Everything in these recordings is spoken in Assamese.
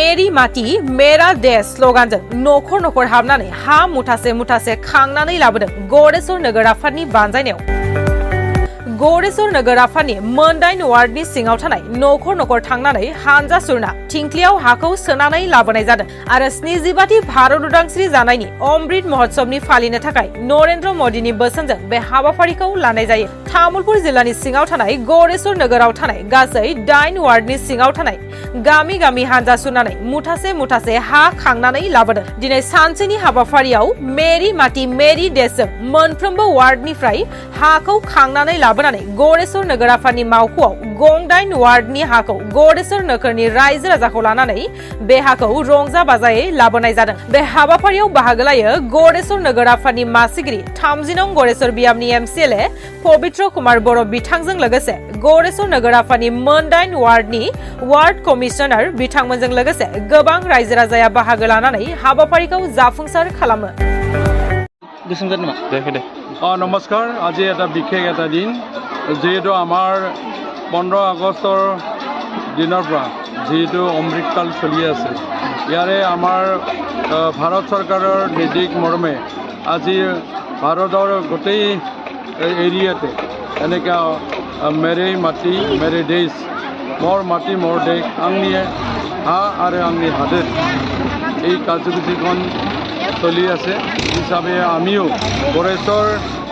मेरी माटी मेरा देश स्लोगानजों नखर नखर हाबनानै हा मुथासे मुथासे खांनानै लाबोदों गरेस्वर नोगोर आफादनि बानजायनायाव। गरेस्वर नोगोर आफादनि मोनदाइन वार्डनि सिङाव थानाय नखर नखर थांनानै हानजा सुरना थिंख्लियाव हाखौ सोनानै लाबोनाय जादों आरो 75थि भारत उदांस्रि जानायनि अमृत महोत्सवनि फालिनो थाखाय नरेन्द्र मदिनि बोसोनजों बे हाबाफारिखौ लानाय जायो। तामुलपुर जिल्लानि सिङाव थानाय गरेस्वर नोगोराव थानाय गासै 8 वार्डनि सिङाव थानाय गामि गामि हानजा सुरनानै मुथासे मुथासे हा खांनानै लाबोदों। दिनै सानसेनि हाबाफारियाव मेरी माटी मेरी देशजों मोनफ्रोमबो वार्डनिफ्राय हाखौ खांनानै लाबोनानै गरेस्वर नोगोर आफादनि मावख'आव गं 8 वार्डनि हाखौ गरेस्वर नोगोरनि रायजो राजाखौ लानानै बे हाखौ रंजा बाजायै लाबोनाय जादों। बे हाबाफारियाव बाहागो लायो गरेस्वर नोगोर आफादनि मासिगिरि 30 नं गरेस्वर बियाबनि एमसिएलए पबित्र कुमार बर' बिथांजों लोगोसे गरेस्वर नोगोर आफादनि मोनदाइन वार्डनि वार्ड कमिशनार बिथांमोनजों लोगोसे गोबां रायजो राजाया बाहागो लानानै हाबाफारिखौ जाफुंसार खालामो। नमस्कार, আজি এটা বিশেষ এটা দিন যেহেতু আমাৰ 15 আগষ্টৰ দিনৰ পৰা যেহেতু অমৃতকাল চলি আছে, ইয়াৰে আমাৰ ভাৰত চৰকাৰৰ নিৰ্দেশ মৰ্মে আজি ভাৰতৰ গোটেই এৰিয়াতে এনেকৈ মেৰে মাটি মেৰে দেশ, মোৰ মাটি মোৰ দেশ, আংনি হা আৰু আংনি হাতেৰ এই কাৰ্যসূচীখন চলি আছে। হিচাপে আমিও गरेस्वर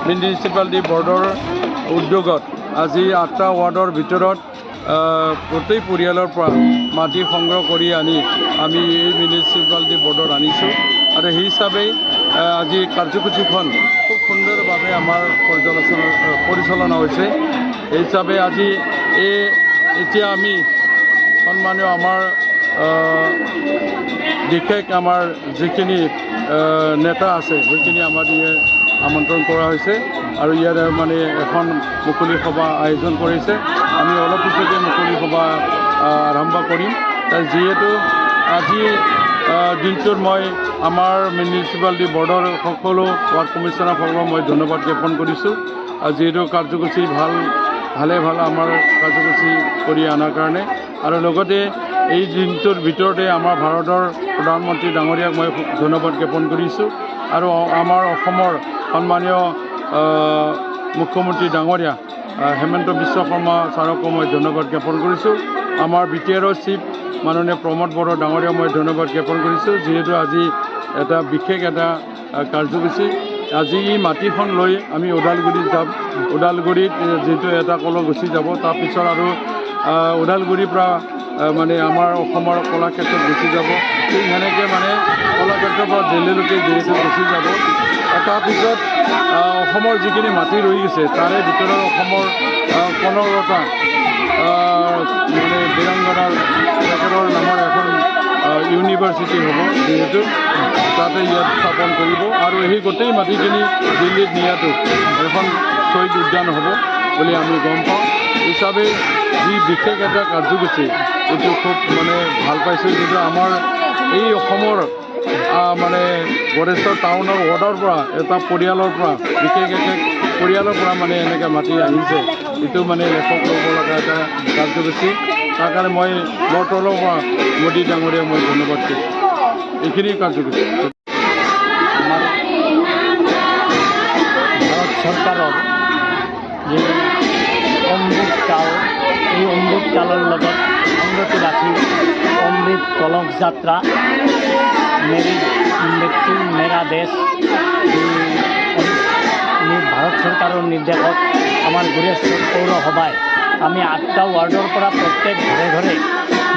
মিউনিচিপালিটি বৰ্ডৰ উদ্যোগত আজি 8টা ৱাৰ্ডৰ ভিতৰত গোটেই পৰিয়ালৰ পৰা মাটি সংগ্ৰহ কৰি আনি আমি এই মিউনিচিপালিটি বৰ্ডত আনিছোঁ আৰু সেই হিচাপে আজি কাৰ্যসূচীখন খুব সুন্দৰভাৱে আমাৰ পৰিচালনা হৈছে। এই হিচাপে আজি এতিয়া আমি সন্মানীয় আমাৰ বিশেষ আমাৰ যিখিনি নেতা আছে সেইখিনি আমাৰ আমন্ত্ৰণ কৰা হৈছে আৰু ইয়াৰে মানে এখন মুকলি সভা আয়োজন কৰিছে। আমি অলপ পিছতে মুকলি সভা আৰম্ভ কৰিম। যিহেতু আজি দিনটোত মই আমাৰ মিউনিচিপালিটি বৰ্ডৰ সকলো ৱাৰ্ড কমিশ্যনাৰসকলক মই ধন্যবাদ জ্ঞাপন কৰিছোঁ। যিহেতু কাৰ্যসূচী ভালে আমাৰ কাৰ্যসূচী কৰি অনাৰ কাৰণে আৰু লগতে এই দিনটোৰ ভিতৰতে আমাৰ ভাৰতৰ প্ৰধানমন্ত্ৰী ডাঙৰীয়াক মই ধন্যবাদ জ্ঞাপন কৰিছোঁ আৰু আমাৰ অসমৰ সন্মানীয় মুখ্যমন্ত্ৰী ডাঙৰীয়া হেমন্ত বিশ্ব শৰ্মা ছাৰকো মই ধন্যবাদ জ্ঞাপন কৰিছোঁ। আমাৰ BTRৰ চিফ মাননীয় প্ৰমোদ বড়ো ডাঙৰীয়াক মই ধন্যবাদ জ্ঞাপন কৰিছোঁ। যিহেতু আজি এটা বিশেষ এটা কাৰ্যসূচী, আজি এই মাটিখন লৈ আমি ওদালগুৰিত যাম। ওদালগুৰিত যিহেতু এটা কলহ গুচি যাব, তাৰপিছত আৰু ওদালগুৰিৰ পৰা মানে আমাৰ অসমৰ কলাক্ষেত্ৰত গুচি যাব। ঠিক সেনেকৈ মানে কলাক্ষেত্ৰৰ পৰা দিল্লীলৈকে যিহেতু গুচি যাব। তাৰপিছত অসমৰ যিখিনি মাটি ৰৈ গৈছে তাৰে ভিতৰত অসমৰ 15টা মানে বীৰাংগনাৰ তেখেতৰ নামৰ এখন ইউনিভাৰ্চিটি হ'ব, যিহেতু তাতে ইয়াত স্থাপন কৰিব আৰু সেই গোটেই মাটিখিনি দিল্লীত নিয়াটো এখন শ্বহীদ উদ্যান হ'ব বুলি আমি গম পাওঁ। হিচাপে যি বিশেষ এটা কাৰ্যসূচী এইটো খুব মানে ভাল পাইছোঁ। যিটো আমাৰ এই অসমৰ মানে गरेस्वर টাউনৰ ৱাৰ্ডৰ পৰা এটা পৰিয়ালৰ পৰা বিশেষ পৰিয়ালৰ পৰা মানে এনেকৈ মাটি আহিছে, এইটো মানে লেখক ল'ব লগা এটা কাৰ্যসূচী। তাৰ কাৰণে মই মোৰ তলৰ পৰা মোদী ডাঙৰীয়াক মই ধন্যবাদ দিছোঁ। এইখিনি কাৰ্যসূচী আমাৰ ভাৰত চৰকাৰৰ যে অমৃত কাল, এই অমৃত কালৰ লগত সংগতি ৰাখি অমৃত কলহ যাত্ৰা মেৰি মৃত্যু মেৰা দেশ ভাৰত চৰকাৰৰ নিৰ্দেশত আমাৰ गरेस्वर পৌৰসভাই আমি 8টা ৱাৰ্ডৰ পৰা প্ৰত্যেক ঘৰে ঘৰে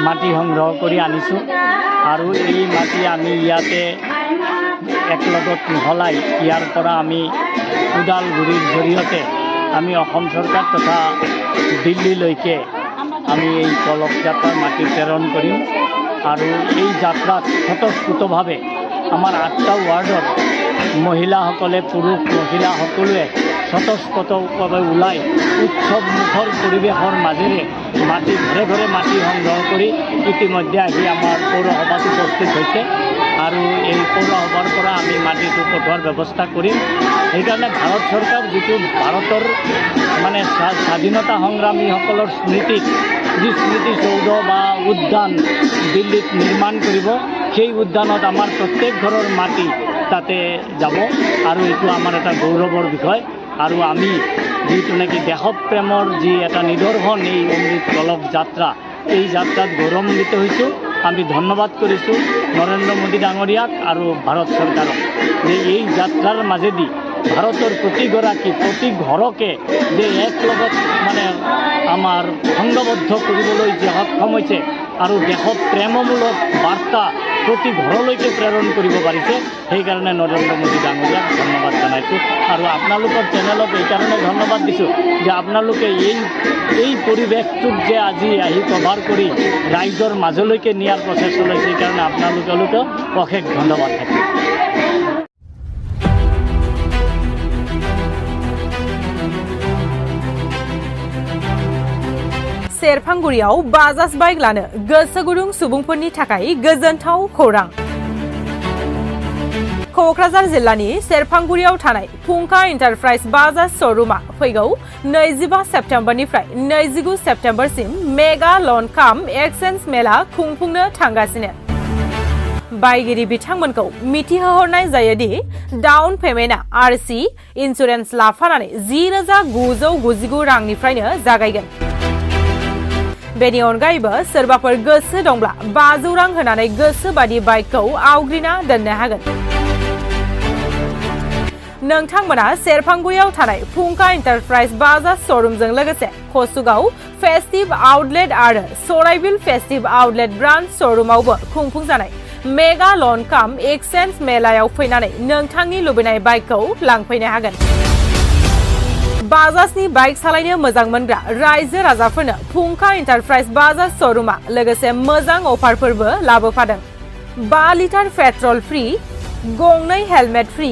মাটি সংগ্ৰহ কৰি আনিছোঁ আৰু এই মাটি আমি ইয়াতে একলগত মিহলাই ইয়াৰ পৰা আমি ওদালগুৰিৰ জৰিয়তে আমি অসম চৰকাৰ তথা দিল্লীলৈকে আমি এই কলহ যাত্ৰাৰ মাটি প্ৰেৰণ কৰিম আৰু এই যাত্ৰাত স্বতঃস্ফূৰ্তভাৱে আমাৰ 8টা ৱাৰ্ডৰ মহিলাসকলে পুৰুষ মহিলা সকলোৱে স্বতঃস্ফূৰ্তভাৱে ওলাই উৎসৱ মুখৰ পৰিৱেশৰ মাজেৰে মাটি ঘৰে ঘৰে মাটি সংগ্ৰহ কৰি ইতিমধ্যে আহি আমাৰ পৌৰসভাত উপস্থিত হৈছে আৰু এই পৌৰসভাৰ পৰা আমি মাটিটো পঠোৱাৰ ব্যৱস্থা কৰিম। সেইকাৰণে ভাৰত চৰকাৰ যিটো ভাৰতৰ মানে স্বাধীনতা সংগ্ৰামীসকলৰ স্মৃতিত যি স্মৃতিসৌধ বা উদ্যান দিল্লীত নিৰ্মাণ কৰিব, সেই উদ্যানত আমাৰ প্ৰত্যেক ঘৰৰ মাটি তাতে যাব আৰু এইটো আমাৰ এটা গৌৰৱৰ বিষয়। আৰু আমি যিটো নেকি দেশপ্ৰেমৰ যি এটা নিদৰ্শন এই অমৃত কলক যাত্ৰা, এই যাত্ৰাত গৌৰৱান্বিত হৈছোঁ। আমি ধন্যবাদ কৰিছোঁ নৰেন্দ্ৰ মোদী ডাঙৰীয়াক আৰু ভাৰত চৰকাৰক যে এই যাত্ৰাৰ মাজেদি ভাৰতৰ প্ৰতিগৰাকী প্ৰতি ঘৰকে যে এক লগত মানে আমাৰ সংঘবদ্ধ কৰিবলৈ যে সক্ষম হৈছে আৰু দেশত প্ৰেমমূলক বাৰ্তা প্ৰতি ঘৰলৈকে প্ৰেৰণ কৰিব পাৰিছে, সেইকাৰণে নৰেন্দ্ৰ মোদী ডাঙৰীয়াক ধন্যবাদ জনাইছোঁ। আৰু আপোনালোকৰ চেনেলক এইকাৰণে ধন্যবাদ দিছোঁ যে আপোনালোকে এই পৰিৱেশটোক যে আজি আহি কভাৰ কৰি ৰাইজৰ মাজলৈকে নিয়াৰ প্ৰচেষ্টা চলাইছে, সেইকাৰণে আপোনালোকলৈকে অশেষ ধন্যবাদ থাকিল। सेरफांगुरियाव बाजाज बाइक लानो गोसो गुदुं सुबुंफोरनि थाखाय गोजोनथाव खौरां। क'क्राझार जिल्लानि सेरफांगुरियाव थानाय फुंखा एन्टारप्राइज बाजाज श'रुमा फैगौ 25 सेप्तेम्बरनिफ्राय 29 सेप्तेम्बरसिम मेगा लन काम एक्सचेन्ज मेला खुंफुंनो थांगासिनो। बायगिरि बिथांमोनखौ मिथिहोहरनाय जायोदि डाउन पेमेन्टआ आरसि इन्सुरेन्स लाफानानै 10,999 रांनिफ्रायनो जागायगोन। बेनि अनगायैबो सोरबाफोर गोसो दंब्ला 500 रां होनानै गोसो बादि बाइकखौ आवग्रिना दोननो हागोन। नोंथांमोना सेरफांगुरियाव थानाय फुंखा एन्टारप्राइज बाजाज श'रुमजों लोगोसे कसुगाव फेस्टिभ आउटलेट आरो सराइबिल फेस्टिभ आउटलेट ब्रान्च श'रुमावबो खुंफुंजानाय मेगा लन काम एक्सचेन्ज मेलायाव फैनानै नोंथांनि लुबैनाय बाइकखौ लांफैनो हागोन। बाजाजनि बाइक सालायनो मोजां मोनग्रा रायजो राजाफोरनो फुंखा एन्टारप्राइज बाजाज श'रुमा लोगोसे मोजां अफारफोरबो लाबोफादों। 5 लिटार पेट्रल फ्रि, गंनै हेलमेट फ्रि,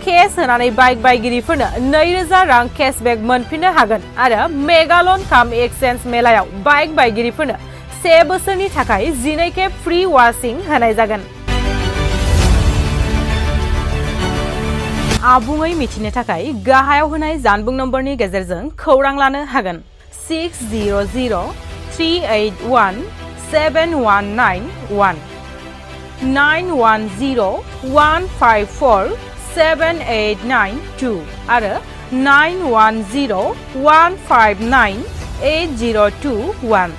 केस होनानै बाइक बायगिरिफोरनो 2,000 रां केशबेक मोनफिननो हागोन आरो मेगालन काम एक्सचेन्ज मेलायाव बाइक बायगिरिफोरनो 1 बोसोरनि थाखाय 12 खेब फ्रि वाशिं होनाय जागोन। आबुङै मिथिनो थाखाय गाहायाव होनाय जानबुं नम्बरनि गेजेरजों खौरां लानो हागोन। 600-381-7191 910-154-7892 आरो 910-159-8021